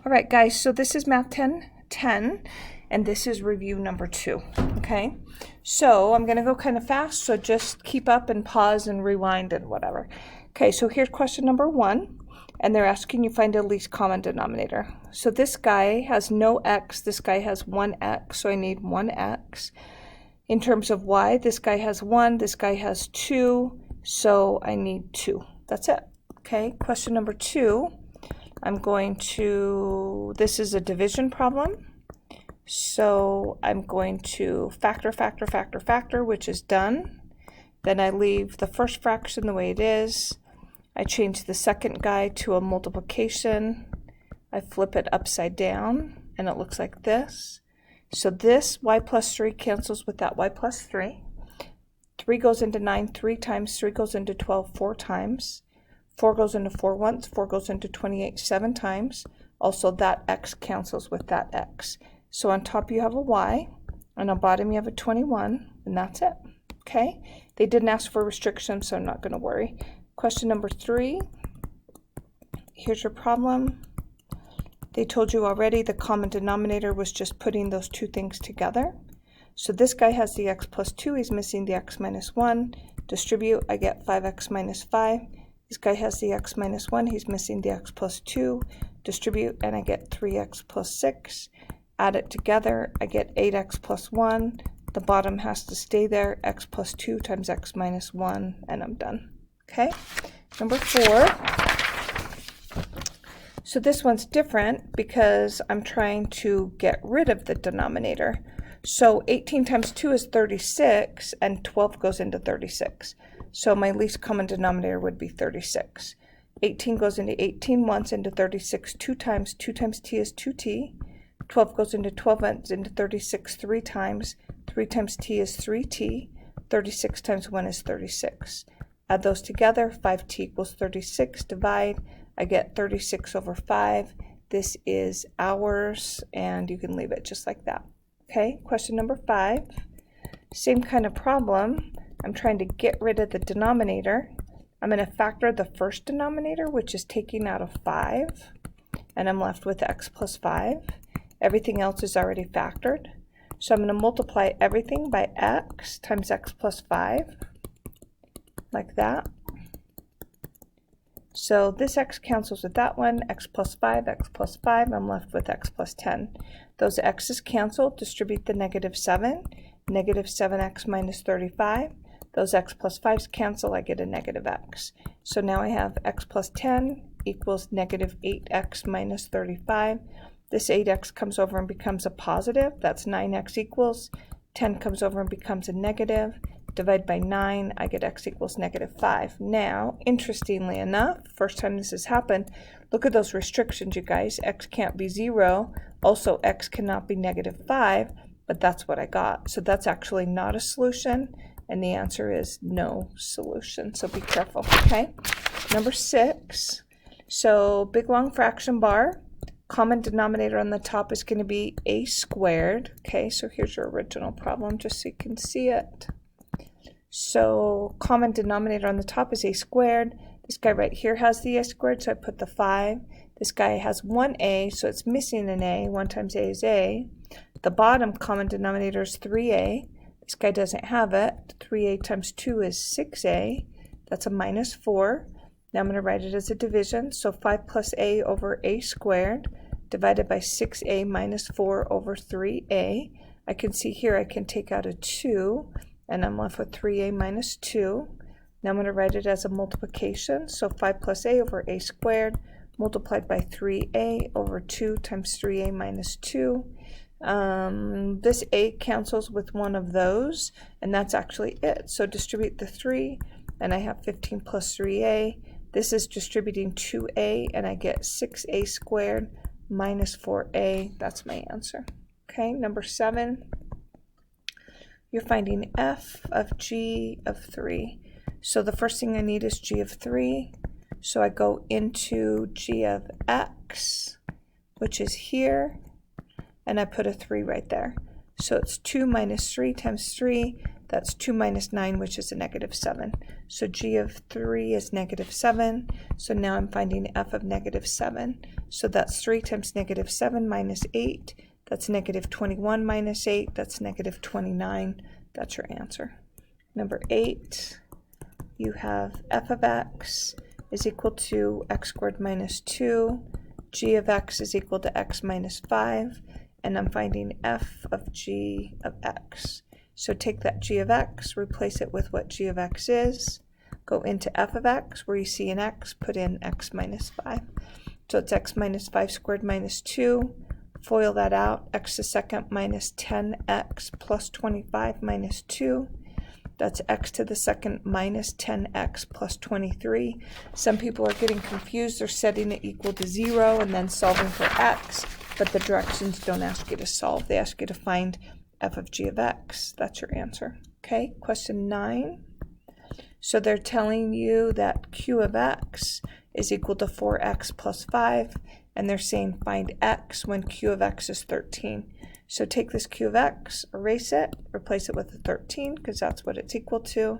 All right, guys, so this is Math 10, and this is review number 2, okay? So I'm going to go kind of fast, so just keep up and pause and rewind and whatever. Okay, so here's question number 1, and they're asking you find a least common denominator. So this guy has no x, this guy has 1x, so I need 1x. In terms of y, this guy has 1, this guy has 2, so I need 2. That's it. Okay, question number 2. This is a division problem. So I'm going to factor, which is done. Then I leave the first fraction the way it is. I change the second guy to a multiplication. I flip it upside down, and it looks like this. So this y plus 3 cancels with that y plus 3. 3 goes into 9 3 times, 3 goes into 12 4 times. 4 goes into 4 once, 4 goes into 28 7 times. Also, that x cancels with that x. So on top you have a y, and on bottom you have a 21, and that's it. Okay? They didn't ask for restrictions, so I'm not going to worry. Question number 3. Here's your problem. They told you already the common denominator was just putting those two things together. So this guy has the x plus 2. He's missing the x minus 1. Distribute, I get 5x minus 5. This guy has the x minus 1, he's missing the x plus 2. Distribute, and I get 3x plus 6. Add it together, I get 8x plus 1. The bottom has to stay there, x plus 2 times x minus 1, and I'm done. Okay, number 4. So this one's different because I'm trying to get rid of the denominator. So 18 times 2 is 36, and 12 goes into 36. So my least common denominator would be 36. 18 goes into 18 once, into 36 2 times. 2 times t is 2t. 12 goes into 12 once, into 36 3 times. 3 times t is 3t. 36 times 1 is 36. Add those together, 5t equals 36. Divide, I get 36 over 5. This is ours, and you can leave it just like that. Okay, question number 5. Same kind of problem. I'm trying to get rid of the denominator. I'm going to factor the first denominator, which is taking out a 5, and I'm left with x plus 5. Everything else is already factored. So I'm going to multiply everything by x times x plus 5, like that. So this x cancels with that one, x plus 5, I'm left with x plus 10. Those x's cancel, distribute the negative 7, negative 7x minus 35. Those x plus 5's cancel, I get a negative x. So now I have x plus 10 equals negative 8x minus 35. This 8x comes over and becomes a positive. That's 9x equals. 10 comes over and becomes a negative. Divide by 9, I get x equals negative 5. Now, interestingly enough, first time this has happened, look at those restrictions, you guys. X can't be 0. Also, x cannot be negative 5, but that's what I got. So that's actually not a solution. And the answer is no solution. So be careful, okay? Number 6. So big long fraction bar. Common denominator on the top is going to be a squared. Okay, so here's your original problem just so you can see it. So common denominator on the top is a squared. This guy right here has the a squared, so I put the 5. This guy has 1a, so it's missing an a. 1 times a is a. The bottom common denominator is 3a. This guy doesn't have it. 3a times 2 is 6a. That's a minus 4. Now I'm going to write it as a division. So 5 plus a over a squared divided by 6a minus 4 over 3a. I can see here I can take out a 2, and I'm left with 3a minus 2. Now I'm going to write it as a multiplication. So 5 plus a over a squared multiplied by 3a over 2 times 3a minus 2. This a cancels with one of those, and that's actually it. So distribute the 3, and I have 15 plus 3a. This is distributing 2a, and I get 6a squared minus 4a. That's my answer. Okay, number 7. You're finding f of g of 3. So the first thing I need is g of 3. So I go into g of x, which is here, and I put a 3 right there. So it's 2 minus 3 times 3. That's 2 minus 9, which is a negative 7. So g of 3 is negative 7. So now I'm finding f of negative 7. So that's 3 times negative 7 minus 8. That's negative 21 minus 8. That's negative 29. That's your answer. Number 8, you have f of x is equal to x squared minus 2. G of x is equal to x minus 5. And I'm finding f of g of x. So take that g of x, replace it with what g of x is, go into f of x, where you see an x, put in x minus 5. So it's x minus 5 squared minus 2, FOIL that out, x to the second minus 10x plus 25 minus 2. That's x to the second minus 10x plus 23. Some people are getting confused. They're setting it equal to 0 and then solving for x, but the directions don't ask you to solve. They ask you to find f of g of x. That's your answer. Okay, question 9. So they're telling you that q of x is equal to 4x plus 5, and they're saying find x when q of x is 13. So take this q of x, erase it, replace it with a 13, because that's what it's equal to,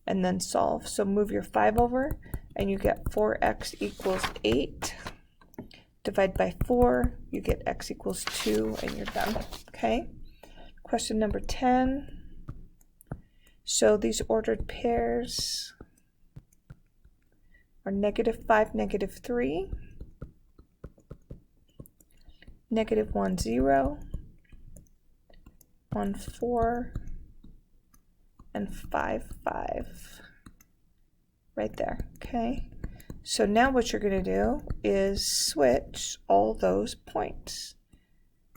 and then solve. So move your 5 over, and you get 4x equals 8. Divide by 4, you get x equals 2, and you're done. Okay? Question number 10. So these ordered pairs are negative 5, negative 3, negative 1, 0, 1, 4, and 5, 5. Right there, okay? So now what you're going to do is switch all those points.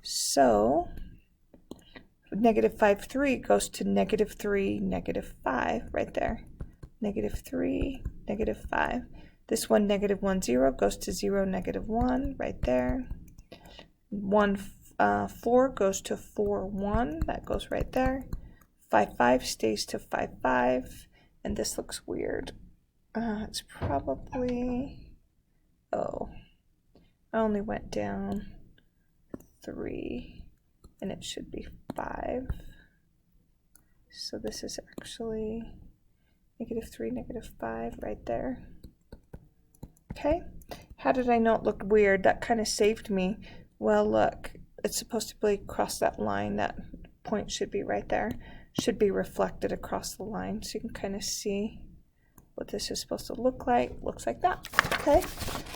So negative 5, 3 goes to negative 3, negative 5, right there. Negative 3, negative 5. This one, negative 1, 0, goes to 0, negative 1, right there. 1, 4 goes to 4, 1, that goes right there. 5, 5 stays to 5, 5, and this looks weird. It's probably, oh, I only went down 3, and it should be 5. So this is actually negative 3, negative 5 right there. Okay, how did I know it looked weird? That kind of saved me. Well, look, it's supposed to be across that line. That point should be right there. Should be reflected across the line, so you can kind of see what this is supposed to look like. Looks like that. Okay,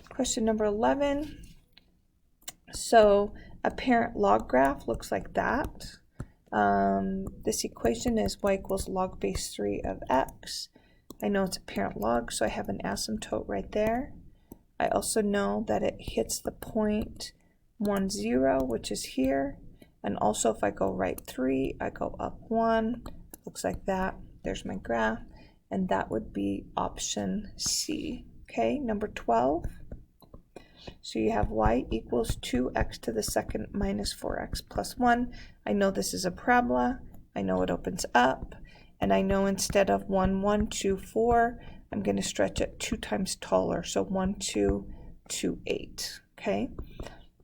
question number 11. So a parent log graph looks like that. This equation is y equals log base 3 of x. I know it's a parent log, so I have an asymptote right there. I also know that it hits the point 1, 0, which is here. And also if I go right 3, I go up 1. Looks like that. There's my graph. And that would be option C. Okay, number 12. So you have y equals 2x to the second minus 4x plus 1. I know this is a parabola. I know it opens up. And I know instead of 1, 1, 2, 4, I'm going to stretch it 2 times taller. So 1, 2, 2, 8. Okay.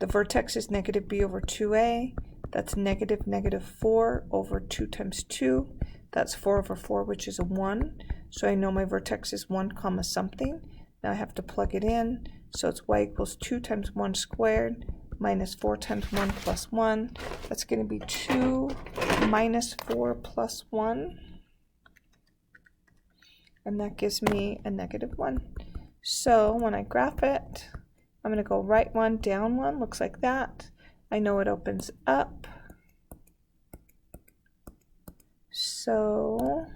The vertex is negative b over 2a. That's negative negative 4 over 2 times 2. That's 4 over 4, which is a 1. So I know my vertex is 1 comma something. Now I have to plug it in. So it's y equals 2 times 1 squared minus 4 times 1 plus 1. That's going to be 2 minus 4 plus 1. And that gives me a negative 1. So when I graph it, I'm going to go right 1, down 1. Looks like that. I know it opens up. So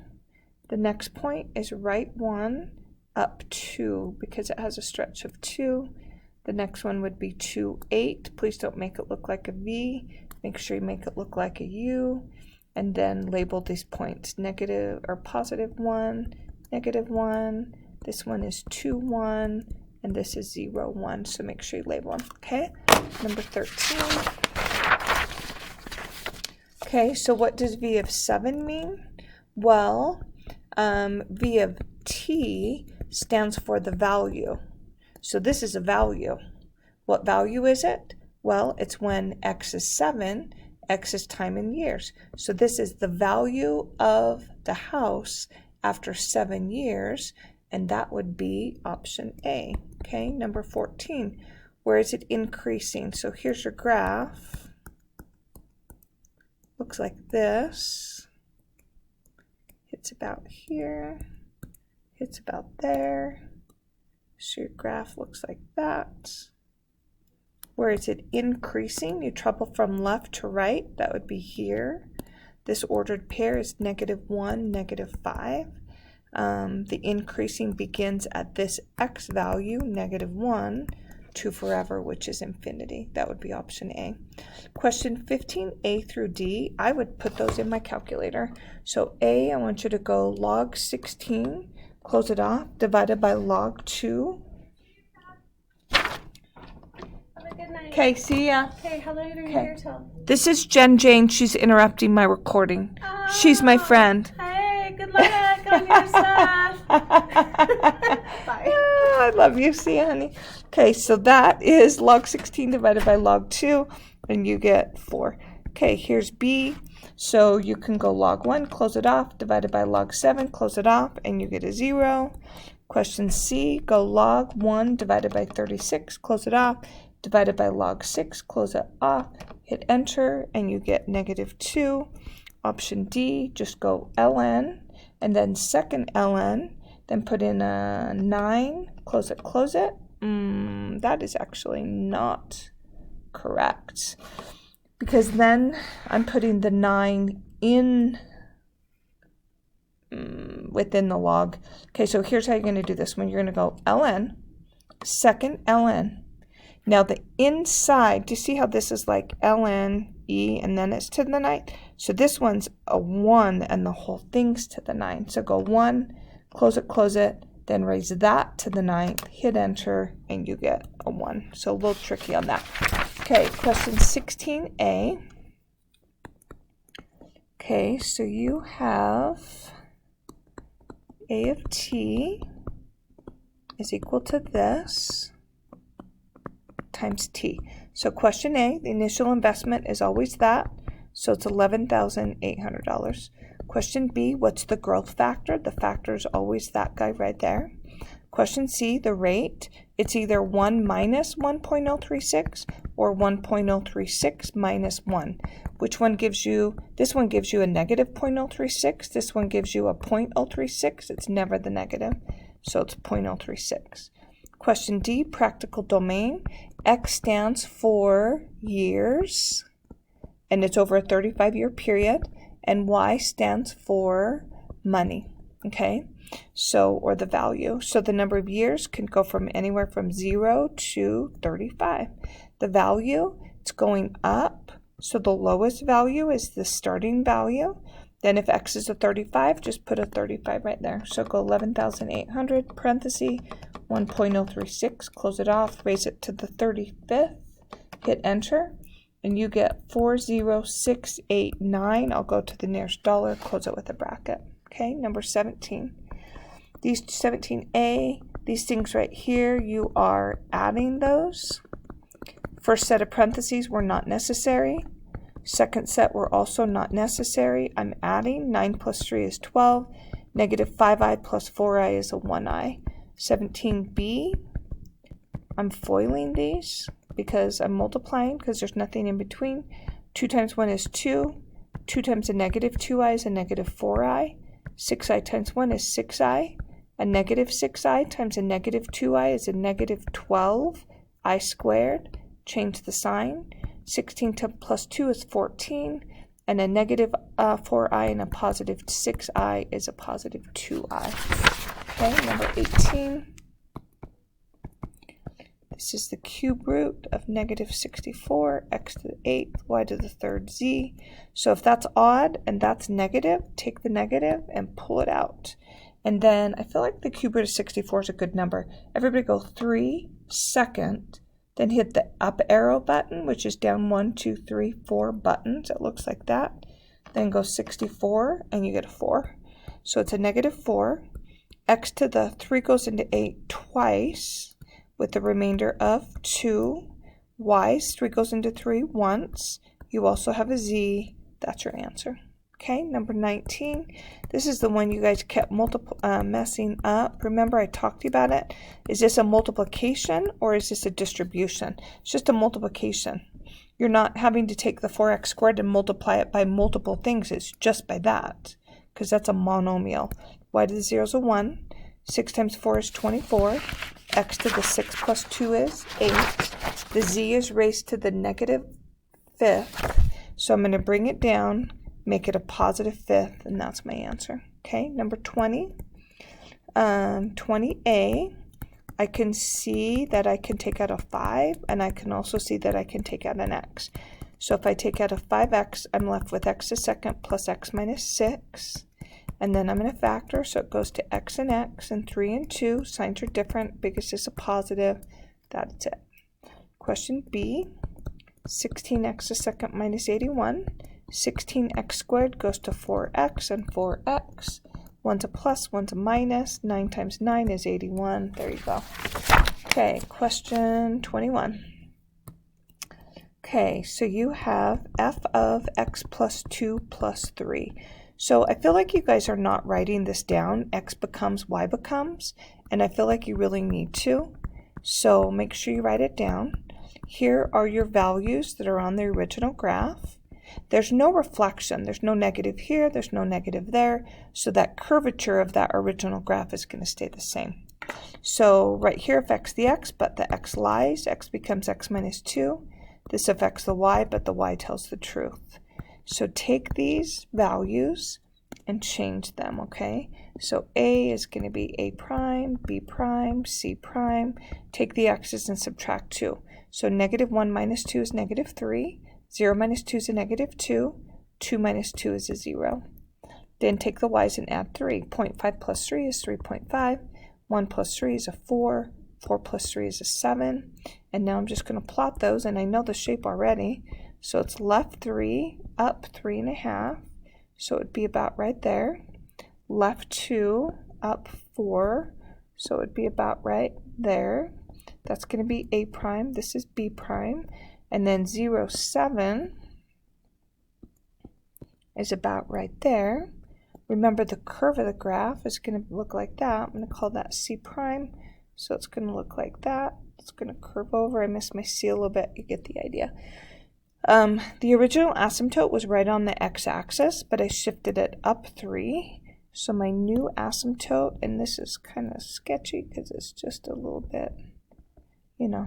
the next point is right 1, up 2, because it has a stretch of 2. The next one would be 2, 8. Please don't make it look like a V. Make sure you make it look like a U. And then label these points, negative or positive 1, negative 1. This one is 2, 1. And this is 0, 1. So make sure you label them. Okay, number 13. Okay, so what does V of 7 mean? Well, V of t stands for the value. So this is a value. What value is it? Well, it's when x is 7 X is time in years. So this is the value of the house after 7 years, and that would be option A. Okay, number 14. Where is it increasing? So here's your graph. Looks like this. It's about here. It's about there. So your graph looks like that. Where is it increasing? You trouble from left to right. That would be here. This ordered pair is -1, -5. The increasing begins at this x value, -1, to forever, which is infinity. That would be option A. Question 15A through D, I would put those in my calculator. So A, I want you to go log 16, close it off, divided by log 2. Good night. Okay, see ya. Okay, how late are you here till? This is Jen Jane. She's interrupting my recording. She's my friend. Hey, good luck on your stuff. Bye. Oh, I love you. See ya, honey. Okay, so that is log 16 divided by log 2, and you get 4. Okay, here's B. So you can go log 1, close it off, divided by log 7, close it off, and you get a 0. Question C, go log 1 divided by 36, close it off, divided by log 6, close it off, hit enter, and you get -2. Option D, just go ln, and then second ln, then put in a 9, close it, close it. That is actually not correct, because then I'm putting the 9 in within the log. Okay, so here's how you're going to do this one. You're going to go ln, second ln. Now the inside, do you see how this is like ln, e, and then it's to the 9? So this one's a 1 and the whole thing's to the 9. So go 1, close it, then raise that to the 9th, hit enter, and you get a 1. So a little tricky on that. Okay, question 16a. Okay, so you have a of t is equal to this times t. So question A, the initial investment is always that, so it's $11,800. Question B, what's the growth factor? The factor is always that guy right there. Question C, the rate, it's either 1 minus 1.036 or 1.036 minus 1. Which one gives you, this one gives you a -0.036, this one gives you a 0.036, it's never the negative, so it's 0.036. Question D, practical domain. X stands for years, and it's over a 35-year period, and Y stands for money, okay? So, or the value. So the number of years can go from anywhere from 0 to 35. The value, it's going up, so the lowest value is the starting value. Then if X is a 35, just put a 35 right there. So go 11,800, parenthesis, 1.036, close it off, raise it to the 35th, hit enter, and you get 40689. I'll go to the nearest dollar, close it with a bracket. Okay, number 17. These 17A, these things right here, you are adding those. First set of parentheses were not necessary. Second set were also not necessary. I'm adding. 9 plus 3 is 12. -5i plus 4i is a 1i. 17b, I'm foiling these because I'm multiplying because there's nothing in between. 2 times 1 is 2. 2 times a -2i is a -4i. 6i times 1 is 6i. A -6i times a -2i is a -12i squared. Change the sign. 16 plus 2 is 14, and a -4i and a +6i is a +2i. Okay, number 18. This is the cube root of -64, x to the 8th, y to the 3rd, z. So if that's odd and that's negative, take the negative and pull it out. And then I feel like the cube root of 64 is a good number. Everybody go 3, second, then hit the up arrow button, which is down 1, 2, 3, 4 buttons. It looks like that. Then go 64, and you get a 4. So it's a -4. X to the 3 goes into 8 twice, with the remainder of 2. Y's 3 goes into 3 once. You also have a z. That's your answer. Okay, number 19. This is the one you guys kept messing up. Remember I talked to you about it? Is this a multiplication or is this a distribution? It's just a multiplication. You're not having to take the 4x squared and multiply it by multiple things. It's just by that, because that's a monomial. Y to the 0 is a 1. 6 times 4 is 24. X to the 6 plus 2 is 8. The z is raised to the negative 5th. So I'm going to bring it down, make it a positive 5th, and that's my answer. Okay, number 20. 20a, I can see that I can take out a 5, and I can also see that I can take out an x. So if I take out a 5x, I'm left with x to the second plus x minus 6. And then I'm going to factor, so it goes to x, and 3 and 2. Signs are different. Biggest is a positive. That's it. Question B, 16x to the second minus 81. 16x squared goes to 4x and 4x. One's a plus, one's a minus. 9 times 9 is 81. There you go. Okay, question 21. Okay, so you have f of x plus 2 plus 3. So I feel like you guys are not writing this down. X becomes, y becomes, and I feel like you really need to. So make sure you write it down. Here are your values that are on the original graph. There's no reflection. There's no negative here. There's no negative there. So that curvature of that original graph is going to stay the same. So right here affects the x, but the x lies. X becomes x minus 2. This affects the y, but the y tells the truth. So take these values and change them, okay? So a is going to be a prime, b prime, c prime. Take the x's and subtract 2. So negative 1 minus 2 is negative 3. 0 minus 2 is a negative 2. 2 minus 2 is a 0. Then take the y's and add 3. 0.5 plus 3 is 3.5. 1 plus 3 is a 4. 4 plus 3 is a 7. And now I'm just going to plot those, and I know the shape already. So it's left 3, up 3.5. So it would be about right there. Left 2, up 4. So it would be about right there. That's going to be a prime. This is b prime. And then 0, 7 is about right there. Remember, the curve of the graph is going to look like that. I'm going to call that c prime. So it's going to look like that. It's going to curve over. I missed my c a little bit. You get the idea. The original asymptote was right on the x-axis, but I shifted it up 3. So my new asymptote, and this is kind of sketchy because it's just a little bit, you know,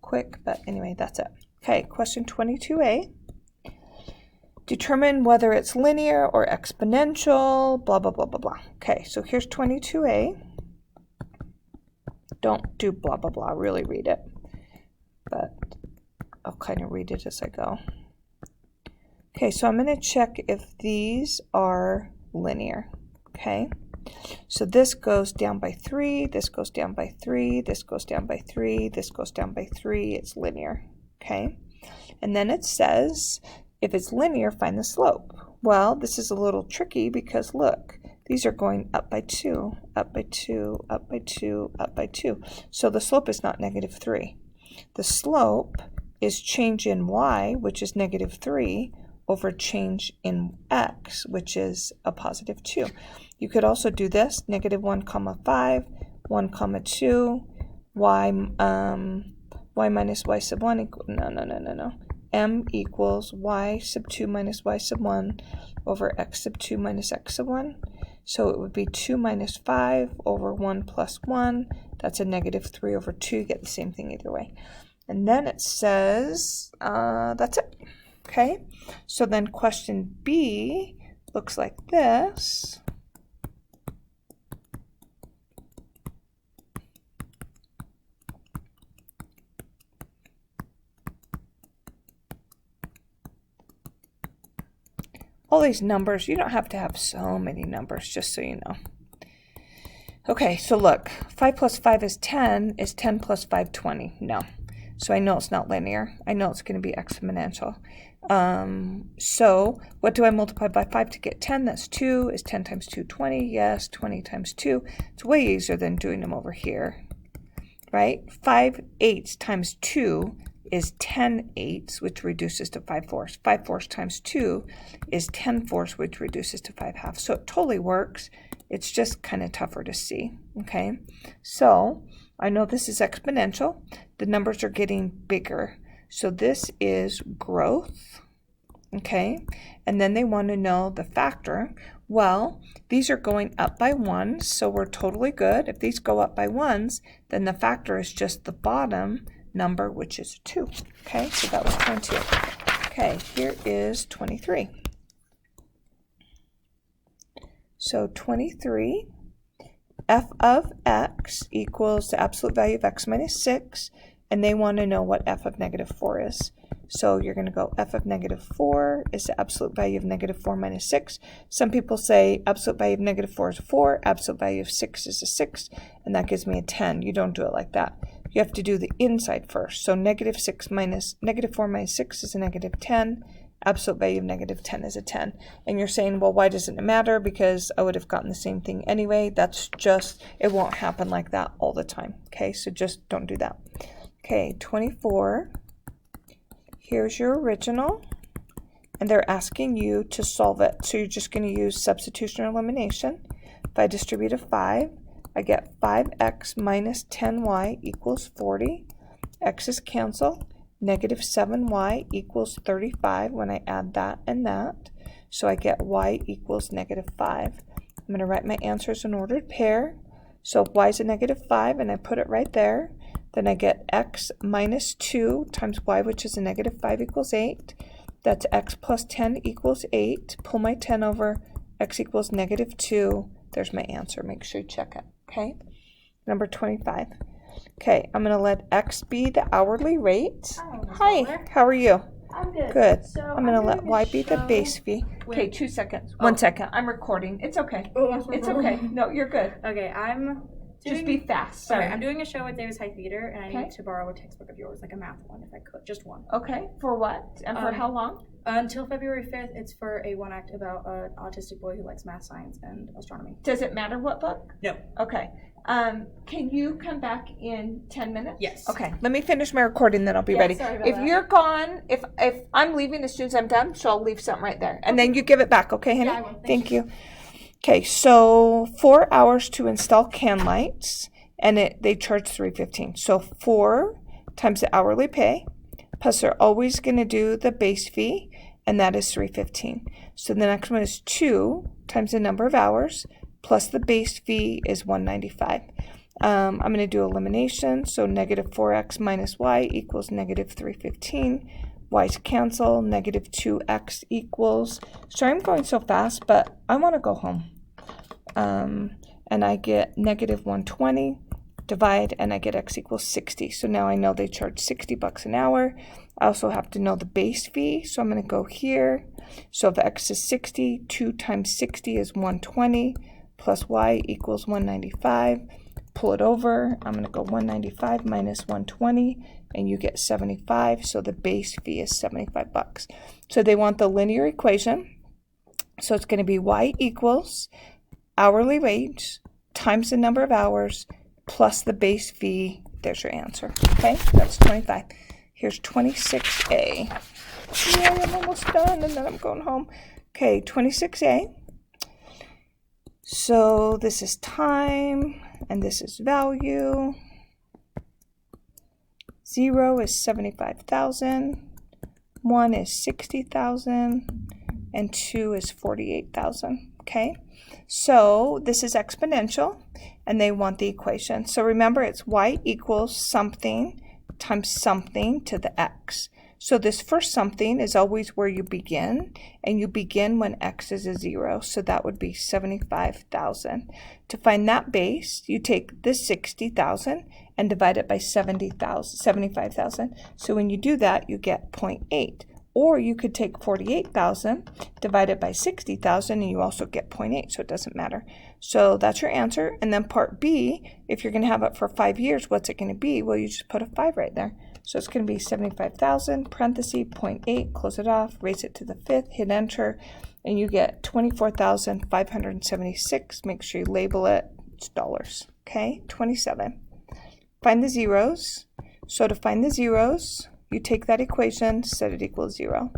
quick, but anyway, that's it. Okay, question 22a. Determine whether it's linear or exponential, blah, blah, blah, blah, blah. Okay, so here's 22a. Don't do blah, blah, blah, really read it. But I'll kind of read it as I go. Okay, so I'm going to check if these are linear. Okay, so this goes down by 3, this goes down by 3, this goes down by 3, this goes down by 3. It's linear. Okay, and then it says, if it's linear, find the slope. Well, this is a little tricky because look, these are going up by 2, up by 2, up by 2, up by 2. So the slope is not negative 3. The slope is change in y, which is negative 3, over change in x, which is a positive 2. You could also do this, negative 1 comma 5, 1 comma 2, y minus y sub 1 equals, no. M equals y sub 2 minus y sub 1 over x sub 2 minus x sub 1. So it would be 2 minus 5 over 1 plus 1. That's a negative 3 over 2. You get the same thing either way. And then it says, that's it. Okay, so then question B looks like this. All these numbers, you don't have to have so many numbers, just so you know. Okay, so look, 5 plus 5 is 10. Is 10 plus 5 20? No. So I know it's not linear. I know it's going to be exponential. So what do I multiply by 5 to get 10? That's 2. Is 10 times 2 20? Yes, 20 times 2. It's way easier than doing them over here, right? 5 eighths times 2, is 10/8, which reduces to 5/4. 5/4 times 2 is 10/4, which reduces to 5/2. So it totally works. It's just kind of tougher to see, okay? So I know this is exponential. The numbers are getting bigger. So this is growth, okay? And then they want to know the factor. Well, these are going up by 1, so we're totally good. If these go up by 1s, then the factor is just the bottom number, which is 2. Okay, so that was 22. Okay, here is 23. So 23, f of x equals the absolute value of x minus 6, and they want to know what f of negative 4 is. So you're going to go f of negative 4 is the absolute value of negative 4 minus 6. Some people say absolute value of negative 4 is 4, absolute value of 6 is a 6, and that gives me a 10. You don't do it like that. You have to do the inside first. So negative 4 minus 6 is a negative 10. Absolute value of negative 10 is a 10. And you're saying, well, why doesn't it matter? Because I would have gotten the same thing anyway. That's just, it won't happen like that all the time. Okay, so just don't do that. Okay, 24. Here's your original. And they're asking you to solve it. So you're just going to use substitution or elimination. If I distribute a 5, I get 5x minus 10y equals 40. X's cancel. Negative 7y equals 35 when I add that and that. So I get y equals negative 5. I'm going to write my answers in ordered pair. So if y is a negative 5 and I put it right there, then I get x minus 2 times y, which is a negative 5, equals 8. That's x plus 10 equals 8. Pull my 10 over. X equals negative 2. There's my answer. Make sure you check it. Okay? Number 25. Okay, I'm going to let X be the hourly rate. Hi, how are you? I'm good. Good. So I'm going to let Y be the base fee. Okay, 2 seconds. 1 second. I'm recording. It's okay. It's okay. No, you're good. Okay, Just be fast. Sorry. Okay, I'm doing a show at Davis High Theater, and I need to borrow a textbook of yours, like a math one, if I could. Just one. Okay, for what? And for how long? Until February 5th. It's for a one act about an autistic boy who likes math, science, and astronomy. Does it matter what book? No. Okay. Can you come back in 10 minutes? Yes. Okay. Let me finish my recording, then I'll be ready. Sorry about If that. you're gone, if I'm leaving as soon as I'm done, so I'll leave something right there. And then you give it back, okay, honey? Yeah, I will. Thank you. Okay, so 4 hours to install can lights, and they charge $3.15. So 4 times the hourly pay, plus they're always going to do the base fee, and that is $3.15. So the next one is 2 times the number of hours, plus the base fee is $195. I'm going to do elimination. So negative 4x minus y equals negative $3.15. Y's cancel. Negative 2x equals. Sorry, I'm going so fast, but I want to go home. And I get negative 120. Divide, and I get x equals 60. So now I know they charge $60 an hour. I also have to know the base fee. So I'm going to go here. So if x is 60, 2 times 60 is 120. Plus y equals 195. Pull it over. I'm going to go 195 minus 120, and you get 75. So the base fee is $75. So they want the linear equation. So it's going to be y equals hourly wage times the number of hours plus the base fee. There's your answer. Okay, that's 25. Here's 26A. Yay, I'm almost done, and then I'm going home. Okay, 26A. So this is time, and this is value. 0 is 75,000, 1 is 60,000, and 2 is 48,000. Okay, so this is exponential, and they want the equation. So remember, it's y equals something times something to the x. So this first something is always where you begin, and you begin when x is a 0. So that would be 75,000. To find that base, you take this 60,000 and divide it by 75,000. So when you do that, you get 0.8. Or you could take 48,000, divide it by 60,000, and you also get 0.8, so it doesn't matter. So that's your answer. And then part B, if you're going to have it for 5 years, what's it going to be? Well, you just put a 5 right there. So it's going to be 75,000, parenthesis, 0.8, close it off, raise it to the 5th, hit enter, and you get 24,576. Make sure you label it. It's dollars. Okay, 27. Find the zeros. So to find the zeros, You take that equation, set it equals 0.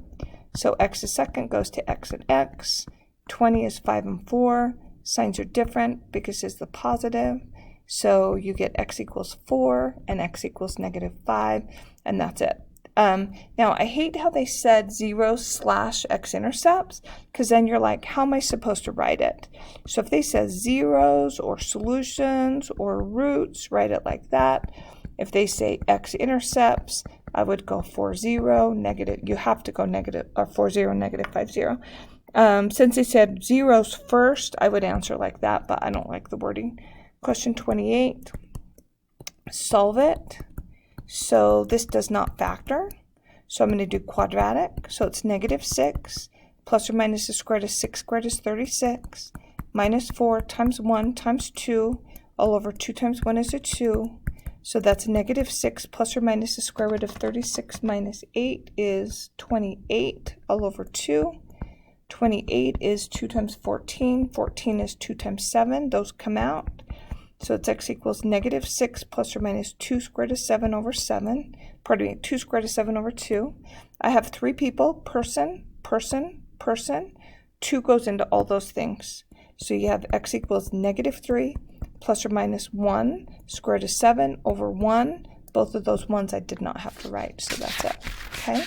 So x is second goes to x and x. 20 is 5 and 4. Signs are different because it's the positive. So you get x equals 4 and x equals -5, and that's it. Now, I hate how they said 0/x-intercepts, because then you're like, how am I supposed to write it? So if they said zeros or solutions or roots, write it like that. If they say x-intercepts, I would go 40, negative. You have to go negative, or 40, -50. Since they said zeros first, I would answer like that, but I don't like the wording. Question 28. Solve it. So this does not factor. So I'm going to do quadratic. So it's -6 plus or minus the square root of 6 squared is 36. Minus 4 times 1 times 2. All over 2 times 1 is a 2. So that's -6 plus or minus the square root of 36 minus 8 is 28 all over 2. 28 is 2 times 14. 14 is 2 times 7. Those come out. So it's x equals -6 plus or minus 2 squared is 7 over 7. Pardon me, 2 squared is 7 over 2. I have 3 people, person, person, person. 2 goes into all those things. So you have x equals -3 plus or minus 1 squared is 7 over 1. Both of those ones I did not have to write, so that's it. Okay,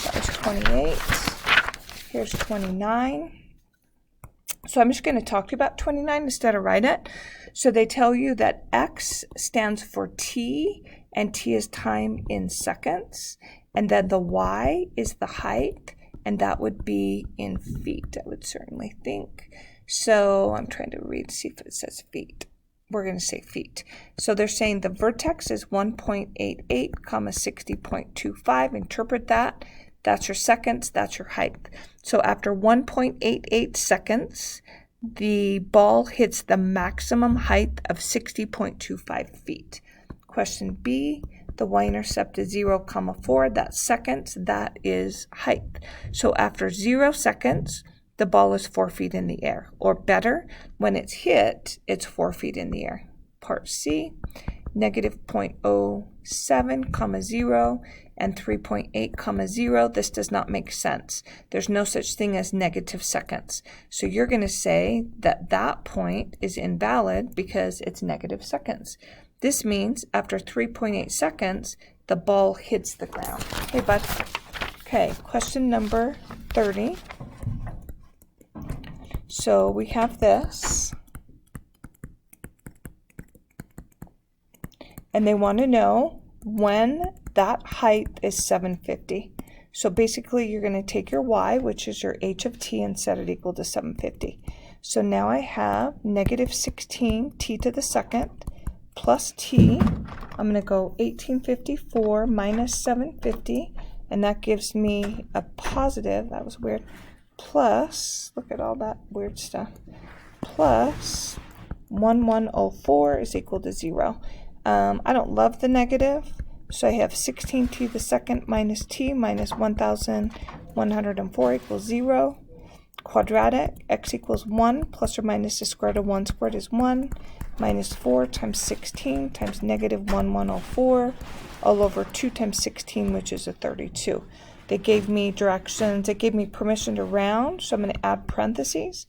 that was 28. Here's 29. So I'm just going to talk to you about 29 instead of write it. So they tell you that x stands for t, and t is time in seconds. And then the y is the height, and that would be in feet, I would certainly think. So I'm trying to read, see if it says feet. We're going to say feet. So they're saying the vertex is 1.88, 60.25. Interpret that. That's your seconds, that's your height. So after 1.88 seconds, the ball hits the maximum height of 60.25 feet. Question B, the y-intercept is 0,4. That's seconds, that is height. So after 0 seconds, the ball is 4 feet in the air. Or better, when it's hit, it's 4 feet in the air. Part C, -0.07, 0, and 3.8, 0. This does not make sense. There's no such thing as negative seconds. So you're going to say that that point is invalid because it's negative seconds. This means after 3.8 seconds, the ball hits the ground. Hey, bud. Okay, question number 30. So we have this. And they want to know when that height is 750. So basically you're going to take your y, which is your h of t, and set it equal to 750. So now I have -16 t to the second plus t. I'm going to go 1854 minus 750, and that gives me a positive, that was weird, plus, look at all that weird stuff, plus 1104 is equal to 0. I don't love the negative, so I have 16t to the second minus t minus 1104 equals 0. Quadratic, x equals 1 plus or minus the square root of 1 squared is 1, minus 4 times 16 times -1104 all over 2 times 16, which is a 32. They gave me directions, they gave me permission to round, so I'm going to add parentheses.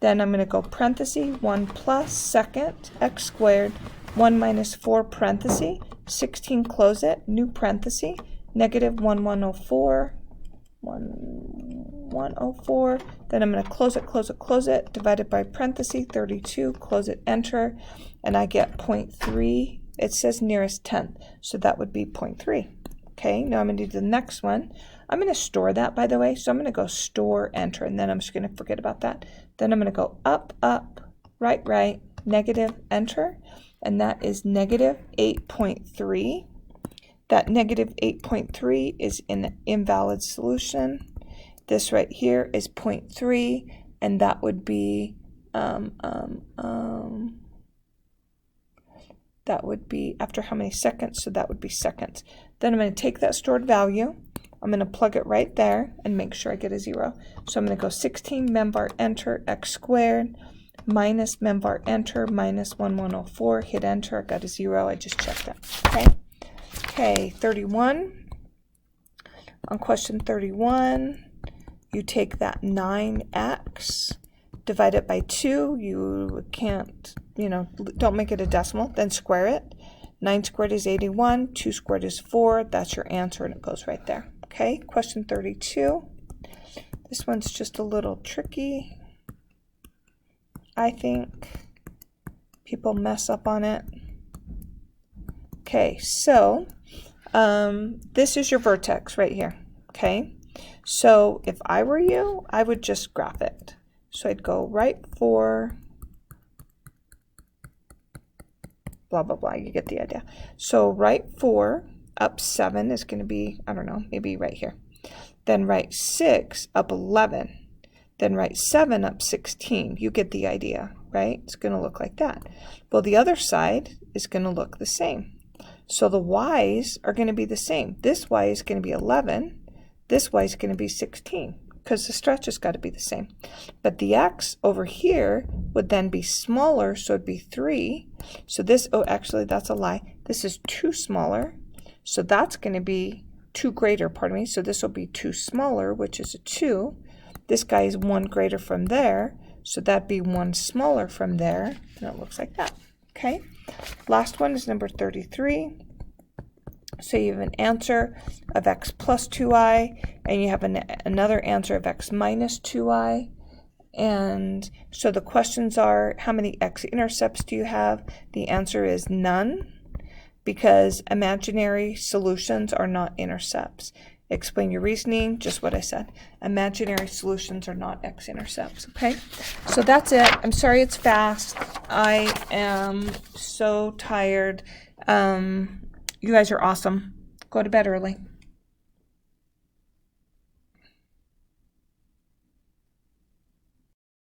Then I'm going to go parentheses 1 plus second x squared 1 minus 4 parenthesis, 16 close it, new parenthesis, -1104, 1104, then I'm going to close it, divided by parenthesis, 32, close it, enter, and I get 0.3, it says nearest tenth, so that would be 0.3. Okay, now I'm going to do the next one. I'm going to store that, by the way, so I'm going to go store, enter, and then I'm just going to forget about that. Then I'm going to go up, up, right, right, negative, enter, and that is -8.3. That -8.3 is an invalid solution. This right here is 0.3, and that would be that would be after how many seconds? So that would be seconds. Then I'm going to take that stored value. I'm going to plug it right there and make sure I get a 0. So I'm going to go 16 membar enter x squared minus membar enter minus 1104, hit enter, I got a 0, I just checked it. Okay, 31. On question 31, you take that 9x, divide it by 2. You can't, don't make it a decimal, then square it. 9 squared is 81, 2 squared is 4. That's your answer, and it goes right there. Okay, question 32. This one's just a little tricky. I think people mess up on it. Okay, so this is your vertex right here. Okay, so if I were you, I would just graph it. So I'd go right 4, blah, blah, blah. You get the idea. So right 4 up 7 is going to be, I don't know, maybe right here. Then right 6 up 11. Then right 7 up 16. You get the idea, right? It's going to look like that. Well, the other side is going to look the same. So the y's are going to be the same. This y is going to be 11. This y is going to be 16 because the stretch has got to be the same. But the x over here would then be smaller, so it'd be 3. So this, oh, actually, that's a lie. This is 2 smaller. So that's going to be 2 greater, pardon me. So this will be 2 smaller, which is a 2. This guy is 1 greater from there. So that'd be 1 smaller from there. And it looks like that. Okay. Last one is number 33. So you have an answer of x plus 2i, and you have another answer of x minus 2i. And so the questions are, how many x-intercepts do you have? The answer is none, because imaginary solutions are not intercepts. Explain your reasoning, just what I said. Imaginary solutions are not x-intercepts, okay? So that's it. I'm sorry it's fast. I am so tired. You guys are awesome. Go to bed early.